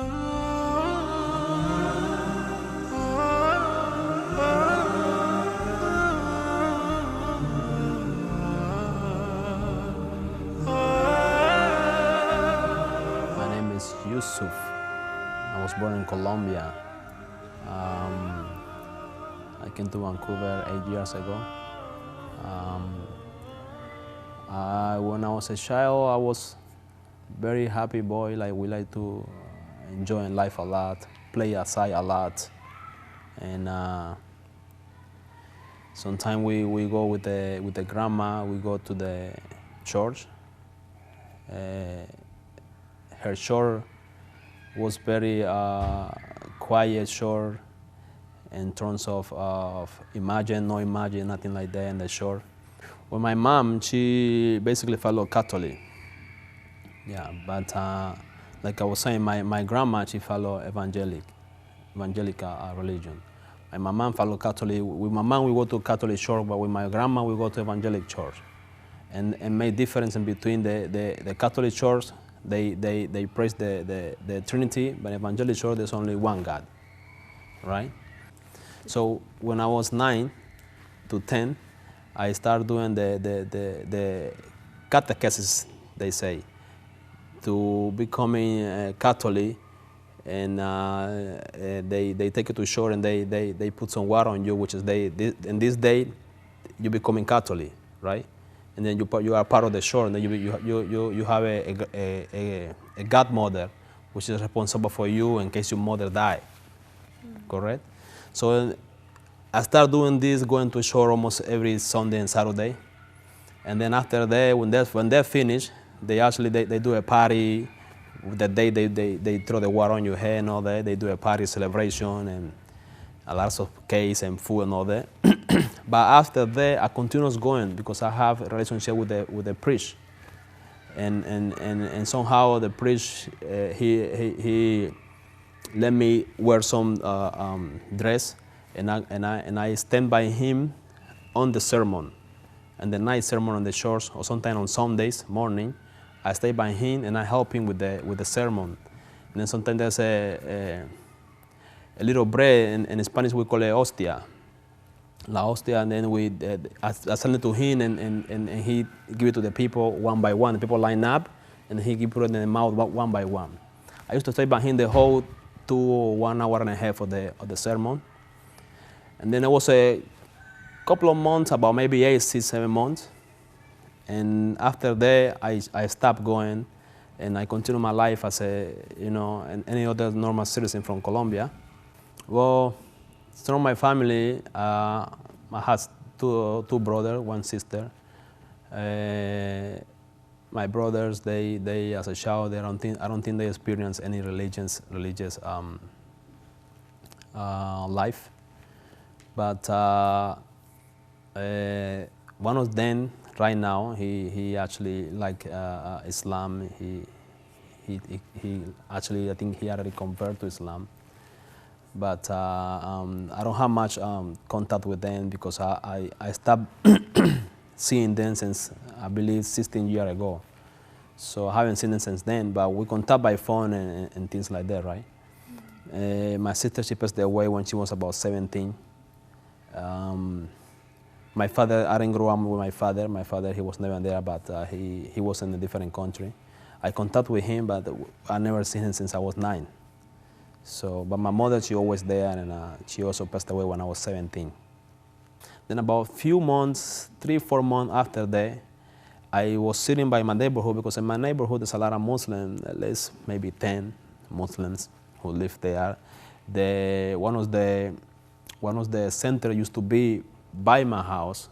My name is Yusuf. I was born in Colombia. I came to Vancouver 8 years ago. When I was a child, I was very happy boy. Like we like to enjoy life a lot, play outside a lot, and sometimes we go with the grandma. We go to the church. Her church was very quiet church in terms of imagine, no imagine, nothing like that in the church. Well, my mom, she basically followed Catholic. Yeah, but like I was saying, my grandma, she followed evangelical religion. My mom followed Catholic. With my mom, we go to Catholic church, but with my grandma, we go to evangelic church. And made difference in between the Catholic church, they praise the Trinity, but evangelic church, there's only one God, right? So when I was 9 to 10, I started doing the catechesis, they say, to becoming a Catholic, and they take you to shore and they put some water on you, which is in this day you becoming Catholic, right? And then you are part of the shore, and then you have a godmother, which is responsible for you in case your mother die, correct? So I started doing this, going to shore almost every Sunday and Saturday. And then after that, when they finish, they do a party. The day they throw the water on your head and all that. They do a party celebration and a lot of cakes and food and all that. But after that, I continues going because I have a relationship with the priest. And somehow the priest, he let me wear some dress, and I stand by him on the sermon, and the night sermon on the church, or sometimes on Sundays morning, I stay by him and I help him with the sermon. And then sometimes there's a little bread, in Spanish we call it hostia, la hostia, and then I send it to him, and he give it to the people one by one. The people line up, and he put it in the mouth one by one. I used to stay by him the whole 1 hour and a half of the sermon. And then it was a couple of months, about maybe 8, 6, 7 months. And after that, I stopped going, and I continue my life as any other normal citizen from Colombia. Well, from my family, I have two brothers, one sister. My brothers, they as a child, I don't think they experience any religious life. But one of them right now, he actually like Islam. He actually, I think he already converted to Islam. But I don't have much contact with them because I stopped seeing them since, I believe, 16 years ago. So I haven't seen them since then, but we contact by phone and things like that, right? My sister, she passed away when she was about 17. My father, I didn't grow up with my father. My father, he was never there, but he was in a different country. I contact with him, but I never seen him since I was 9. So, but my mother, she always there, and she also passed away when I was 17. Then about a few months, 3, 4 months after that, I was sitting by my neighborhood, because in my neighborhood there's a lot of Muslims, at least maybe 10 Muslims who live there. One of the center used to be by my house,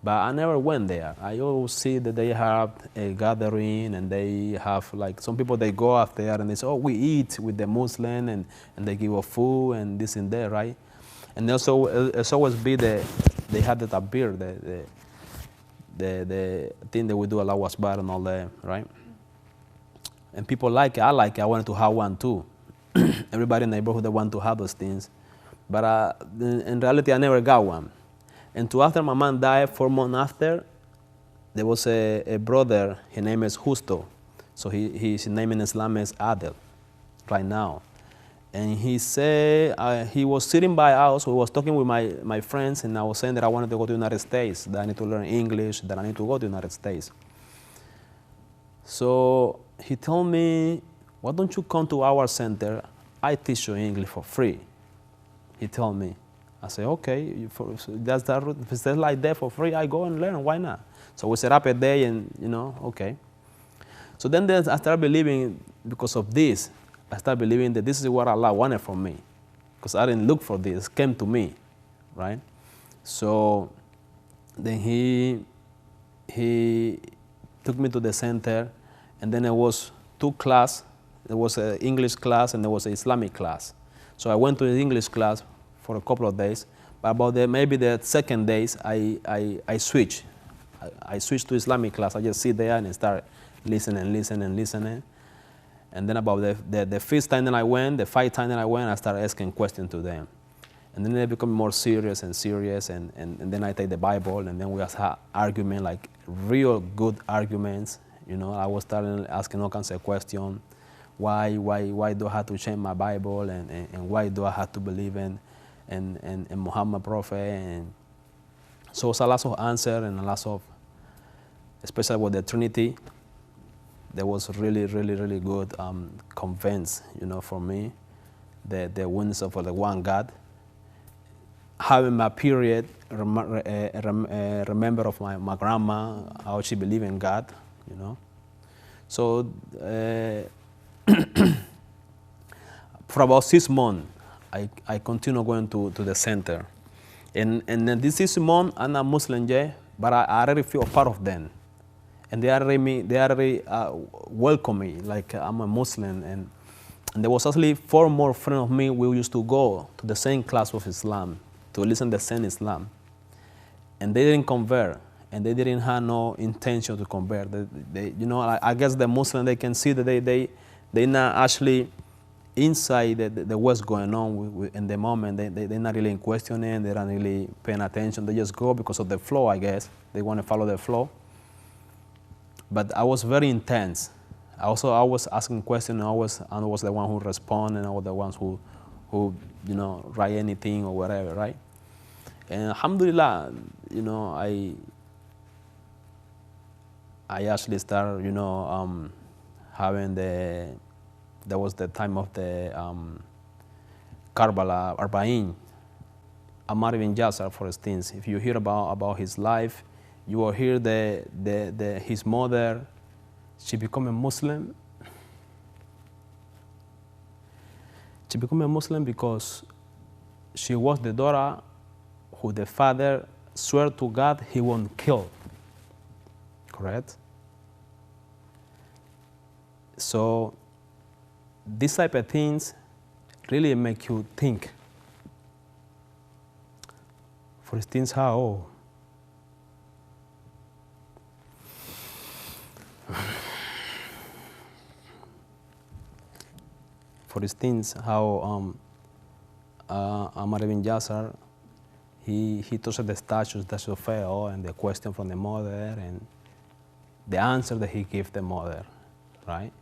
but I never went there. I always see that they have a gathering, and they have, like, some people, they go out there and they say, oh, we eat with the Muslim, and they give us food and this and that, right? And also, it's always be they have the tabir, the thing that we do, Allahu Akbar and all that, right? And people like it. I like it. I wanted to have one too. Everybody in the neighborhood, they want to have those things. But in reality, I never got one. And after my mom died, 4 months after, there was a brother. His name is Justo. So his name in Islam is Adel. right now. And he said, he was sitting by us, we was talking with my friends, and I was saying that I wanted to go to the United States, that I need to learn English, that I need to go to the United States. So he told me, why don't you come to our center? I teach you English for free. He told me. I said, okay, if it's like that for free, I go and learn, why not? So we set up a day and, okay. So then I started believing, because of this, I started believing that this is what Allah wanted from me. Because I didn't look for this, it came to me, right? So then he took me to the center, and then there was two classes. There was an English class and there was an Islamic class. So I went to the English class for a couple of days, but about maybe the second days, I switched. I switched to Islamic class. I just sit there and start listening. And then about the fifth time that I went, the fifth time that I went, I started asking questions to them. And then they become more serious, and then I take the Bible, and then we have argument, like real good arguments. I was starting asking all kinds of questions. Why do I have to change my Bible, and why do I have to believe in Muhammad Prophet? And so it's a lot of answer and a lot of, especially with the Trinity, that was really, really, really good, convinced, for me, the oneness of the one God. Having my period, remember of my grandma, how she believed in God, So for about 6 months, I continue going to the center. And then this 6 months, I'm not Muslim yet, but I already feel a part of them. And they already welcome me, like I'm a Muslim. And there was actually 4 more friends of me, we used to go to the same class of Islam, to listen to the same Islam. And they didn't convert, and they didn't have no intention to convert. I guess the Muslim, they can see that they're not actually inside what's going on in the moment. They're not really questioning, they're not really paying attention. They just go because of the flow, I guess. They want to follow the flow. But I was very intense. I was asking questions, and I was the one who responded, and I was the ones who write anything or whatever, right? And alhamdulillah, I actually started, having that was the time of the Karbala, Arba'in. Ammar ibn Yasir, for instance, if you hear about his life, you will hear his mother, she became a Muslim. She became a Muslim because she was the daughter who the father swore to God he won't kill. Correct? So these type of things really make you think. For instance, how Ammar ibn Yasir, he touched the statues that fell, and the question from the mother, and the answer that he gave the mother, right?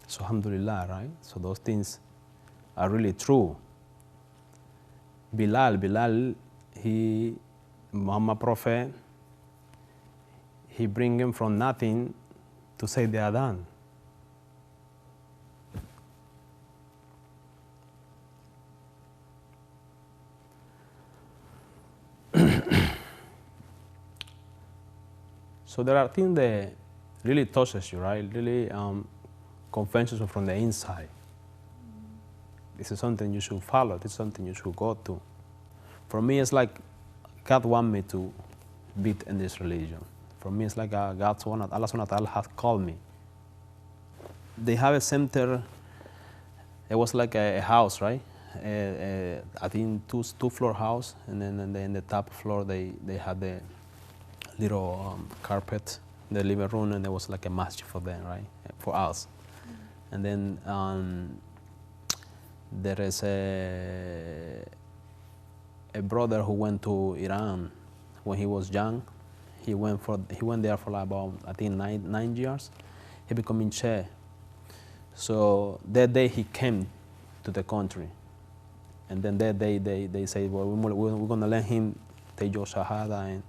So alhamdulillah, right? So those things are really true. Bilal, Muhammad Prophet, he bring him from nothing to say the Adhan. So there are things that really touches you, right? Really convinces you from the inside. This is something you should follow. This is something you should go to. For me, it's like God wants me to be in this religion. For me, it's like Allah subhanahu wa ta'ala has called me. They have a center. It was like a house, right? I think two-floor house, and then in the top floor they had the little carpet in the living room, and there was like a masjid for them, right? For us. And then there is a brother who went to Iran when he was young. He went there for like about, I think, nine years. He became chair. So that day he came to the country. And then that day they say, well, we're going to let him take your Shahada. And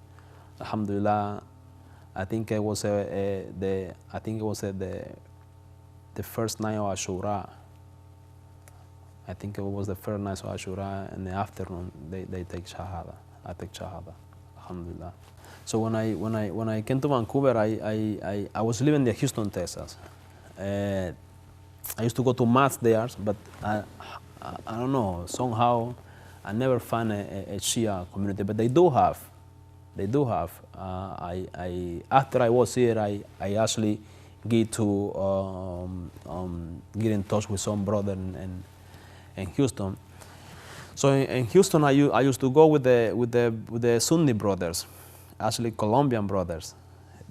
Alhamdulillah, I think it was the first night of Ashura. I think it was the first night of Ashura. In the afternoon, they take Shahada. I take Shahada. Alhamdulillah. So when I came to Vancouver, I was living in Houston, Texas. I used to go to mass there, but I don't know, somehow I never found a Shia community, but they do have. They do have. After I was here, I actually get to get in touch with some brother in Houston. So in Houston, I used to go with the Sunni brothers, actually Colombian brothers.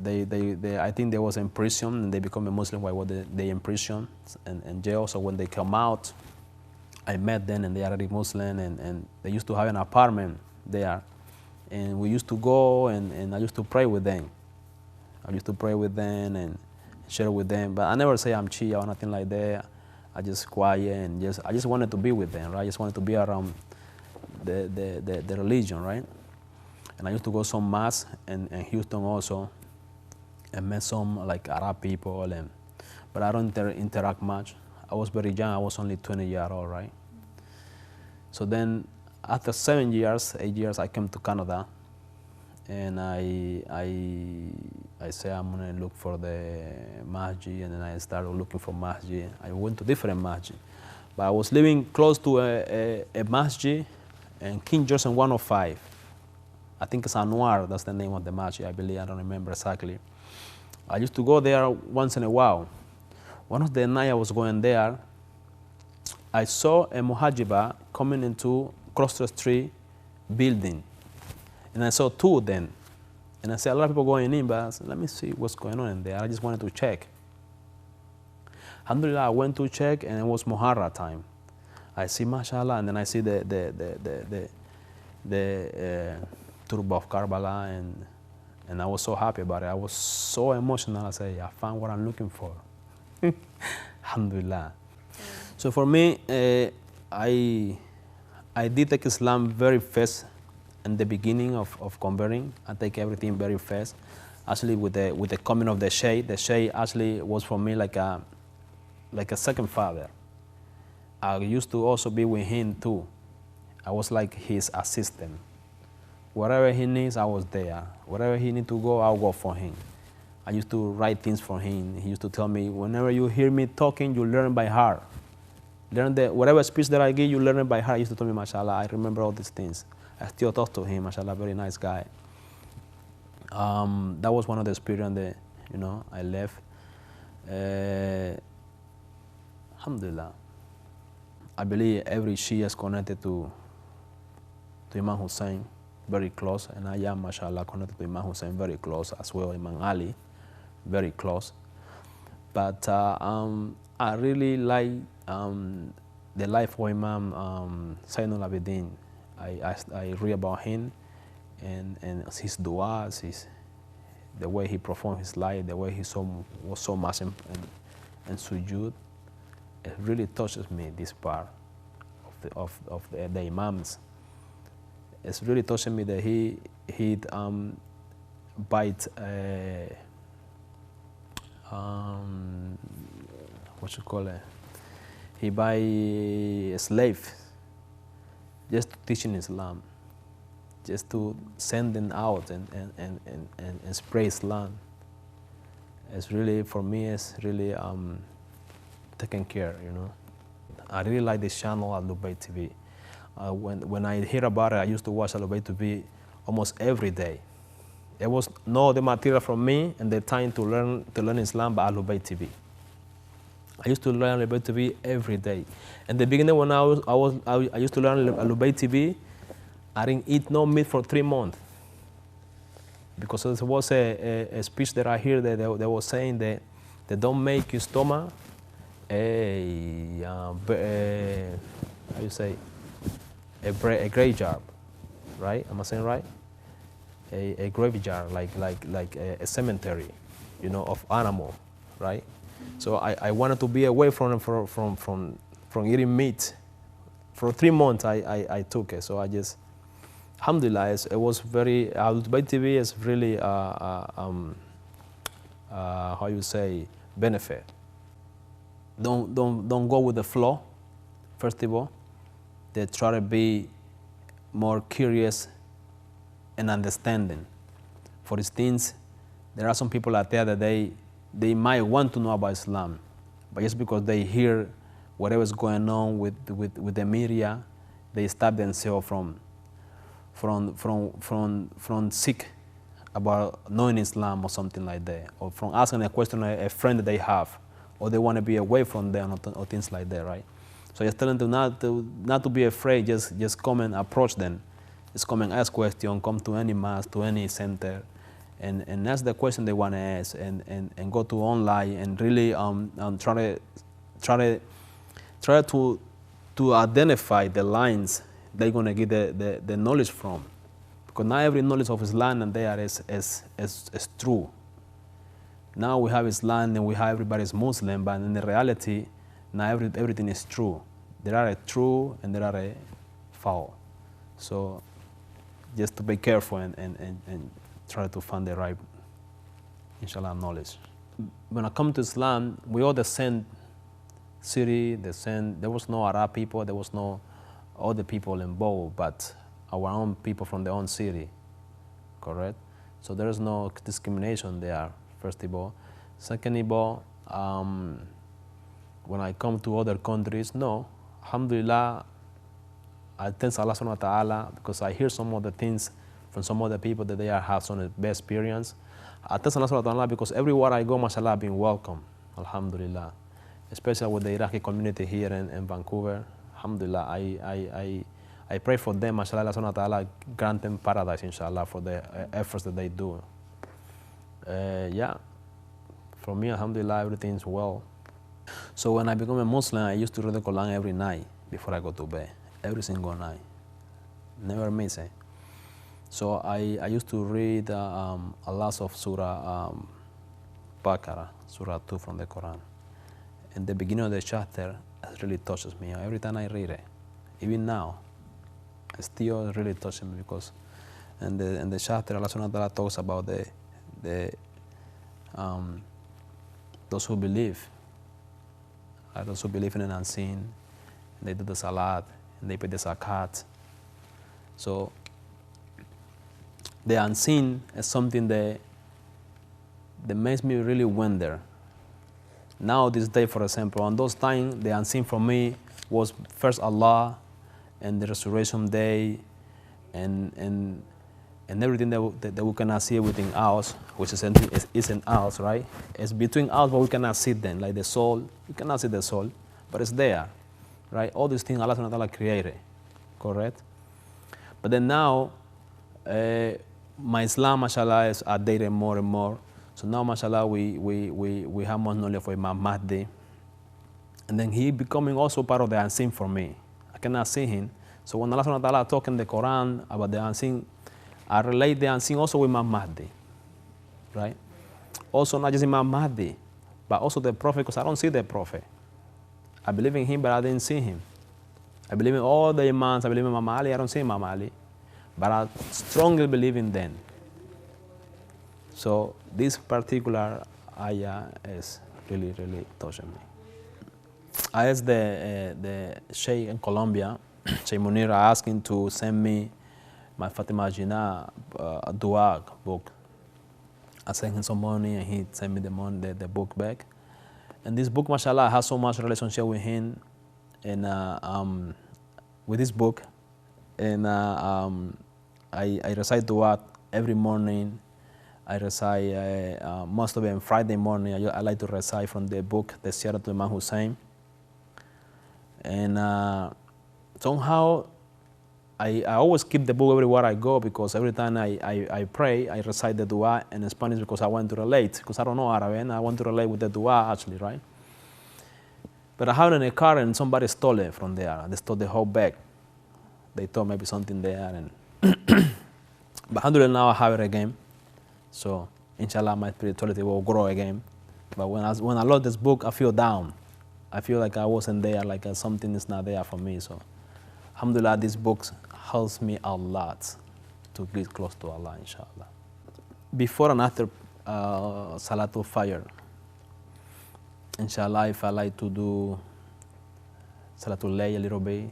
I think they was in prison and they become a Muslim while they in prison and jail. So when they come out, I met them and they are already Muslim and they used to have an apartment there. And we used to go and I used to pray with them. I used to pray with them and share with them. But I never say I'm Shia or nothing like that. I just quiet and I just wanted to be with them, right? I just wanted to be around the religion, right? And I used to go some mass in Houston also. I met some like Arab people, but I don't interact much. I was very young. I was only 20 years old, right? So then, after 8 years, I came to Canada, and I said I'm gonna look for the masjid, and then I started looking for masjid. I went to different masjid, but I was living close to a masjid in King George 105. I think it's Anwar. That's the name of the masjid. I believe. I don't remember exactly. I used to go there once in a while. One of the nights I was going there, I saw a muhajiba coming into across the street building. And I saw two of them. And I said, a lot of people going in, but I said, let me see what's going on in there. I just wanted to check. Alhamdulillah, I went to check and it was Muharram time. I see mashallah, and then I see the turba of Karbala, and I was so happy about it. I was so emotional. I said, I found what I'm looking for. Alhamdulillah. So for me, I did take Islam very fast in the beginning of converting. I take everything very fast. Actually, with the coming of the Sheikh actually was for me like a second father. I used to also be with him too. I was like his assistant. Whatever he needs, I was there. Wherever he needs to go, I'll go for him. I used to write things for him. He used to tell me, whenever you hear me talking, you learn by heart. Whatever speech that I give, you learn it by heart. He used to tell me, mashallah, I remember all these things. I still talk to him, mashallah, very nice guy. That was one of the experiences that, I left. Alhamdulillah. I believe every Shia is connected to Imam Hussein, very close, and I am, mashallah, connected to Imam Hussein very close as well, Imam Ali, very close. But I really like the life of Imam Zainul Abidin. I read about him and his du'as, the way he performed his life, the way he was so much in sujood. It really touches me, this part of the Imams. It's really touching me that he'd bite what you call it? He buy a slave just to teaching Islam, just to send them out and spread Islam. It's really, for me, it's really taken care, I really like this channel, Ahlul Bayt TV. When I hear about it, I used to watch Ahlul Bayt TV almost every day. There was no other material from me and the time to learn Islam by Ahlul Bayt TV. I used to learn Ahlul Bayt TV every day. In the beginning, when I used to learn Ahlul Bayt TV, I didn't eat no meat for 3 months. Because there was a speech that I hear that they were saying that they don't make your stomach how you say, a graveyard, right? Am I saying right? A graveyard, like a cemetery, of animal, right? So I wanted to be away from eating meat. For 3 months, I took it. So I just, alhamdulillah, it was very, Al-Bayt TV is really, how you say, benefit. Don't go with the flow, first of all. They try to be more curious and understanding. For instance, there are some people out there that they might want to know about Islam, but just because they hear whatever's going on with the media, they stop themselves from seek about knowing Islam or something like that, or from asking a question a friend that they have, or they want to be away from them or things like that, right? So just tell them not to be afraid, just come and approach them. Just come and ask questions, come to any mosque, to any center, and ask the question they want to ask, and go to online and really try to identify the lines they're going to get the knowledge from. Because not every knowledge of Islam and there is true. Now we have Islam and we have everybody's Muslim, but in the reality, not everything is true. There are a true and there are a false. So just to be careful and try to find the right, inshallah, knowledge. When I come to Islam, we all the same city, there was no Arab people, there was no other people involved, but our own people from their own city, correct? So there is no discrimination there, first of all. Second of all, when I come to other countries, no, alhamdulillah, I thank Allah subhanahu wa ta'ala because I hear some of the things from some other people that they have some of the best experience. I thank Allah subhanahu wa ta'ala because everywhere I go, mashallah, I've been welcome, alhamdulillah. Especially with the Iraqi community here in Vancouver, alhamdulillah, I pray for them, mashallah, Allah subhanahu wa ta'ala grant them paradise, inshallah, for the efforts that they do. Yeah, for me, alhamdulillah, everything's well. So when I became a Muslim, I used to read the Quran every night before I go to bed, every single night, never miss it. So I used to read a lot of Surah Baqarah, Surah 2 from the Quran. And the beginning of the chapter really touches me. Every time I read it, even now, it still really touches me because in the chapter, Allah subhanahu wa ta'ala talks about those who believe in an unseen, and they do the salat, and they pay the zakat. So the unseen is something that makes me really wonder. Now this day, for example, on those times, the unseen for me was first Allah and the resurrection day and everything that we cannot see within us, which is in us, right? It's between us, but we cannot see them, like the soul. We cannot see the soul, but it's there, right? All these things Allah subhanahu wa ta'ala created, correct? But then now, my Islam, mashallah, is updated more and more. So now, mashallah, we have more knowledge for Imam Mahdi. And then he becoming also part of the unseen for me. I cannot see him. So when Allah subhanahu wa ta'ala talk in the Quran about the unseen, I relate the unseen also with Imam Mahdi, right? Also not just Imam Mahdi, but also the Prophet, because I don't see the Prophet. I believe in him, but I didn't see him. I believe in all the Imams. I believe in Imam Ali. I don't see Imam Ali, but I strongly believe in them. So this particular ayah is really, really touching me. I asked the Sheikh in Colombia, Sheikh Munir, I asked him to send me my Fatima Jinnah dua book. I sent him some money and he sent me the book back. And this book, mashallah, has so much relationship with him and with this book. And I recite dua every morning. I recite most of it on Friday morning. I like to recite from the book, the Siyarah to Imam Hussein. And somehow I always keep the book everywhere I go because every time I pray, I recite the dua in Spanish because I want to relate, because I don't know Arabic and I want to relate with the dua actually, right? But I have it in a car and somebody stole it from there. They stole the whole bag. They thought maybe something there. And but alhamdulillah, now I have it again. So inshallah, my spirituality will grow again But when I lost this book, I feel down. I feel like I wasn't there, like something is not there for me. So, alhamdulillah, this book helps me a lot to get close to Allah, inshallah. Before and after Salatul Fajr, inshallah, if I like to do Salatul Layl a little bit,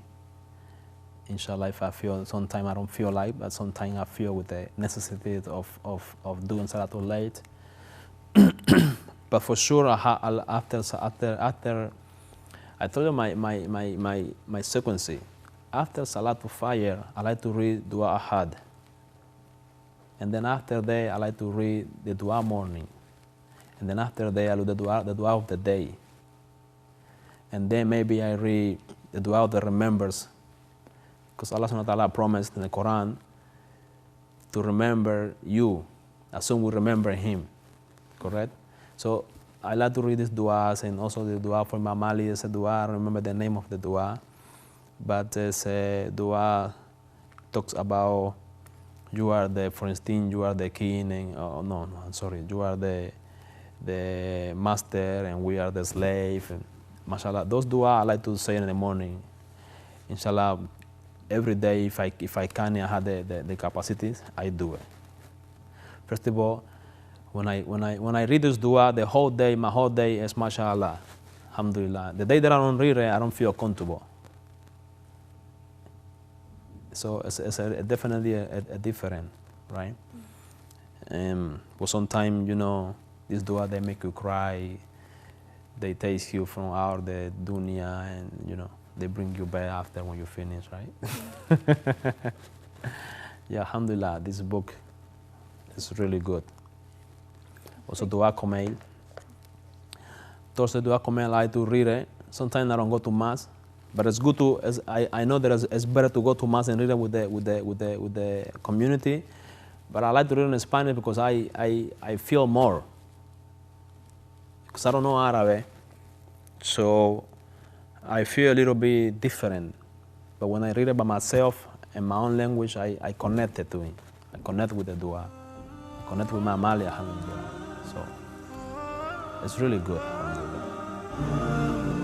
inshallah, if I feel, sometimes I don't feel like, but sometimes I feel with the necessity of doing Salatul Layl. But for sure, after I told you my sequence. After Salatul Fajr, I like to read Dua Ahad. And then after that, I like to read the Dua morning. And then after that, I do the dua of the day. And then maybe I read the Dua of the remembers. Because Allah subhanahu wa ta'ala promised in the Quran to remember you as soon we remember Him. Correct? So I like to read these duas, and also the dua for Imam Ali is a dua. I remember the name of the dua. But it's a dua talks about you are the, for instance, you are the king, and no, I'm sorry, you are the master, and we are the slave. And mashallah, those dua I like to say in the morning. Inshallah, every day if I can, I have the capacities, I do it. First of all, when I read this dua, the whole day, my whole day is mashallah, alhamdulillah. The day that I don't read it, I don't feel comfortable. So it's definitely a different, right? But sometimes, you know, this dua, they make you cry. They take you from out the dunya, and, you know, they bring you back after when you finish, right? Yeah, alhamdulillah, this book is really good. Also, Dua Kumail. Thursday Dua Kumail, I like to read it. Sometimes I don't go to mass. But it's good to, I know that it's better to go to mass and read it with the community. But I like to read it in Spanish because I feel more. Because I don't know Arabic, so I feel a little bit different. But when I read it by myself in my own language, I connect it to it. I connect with the dua. I connect with my Mali, alhamdulillah. So it's really good, alhamdulillah.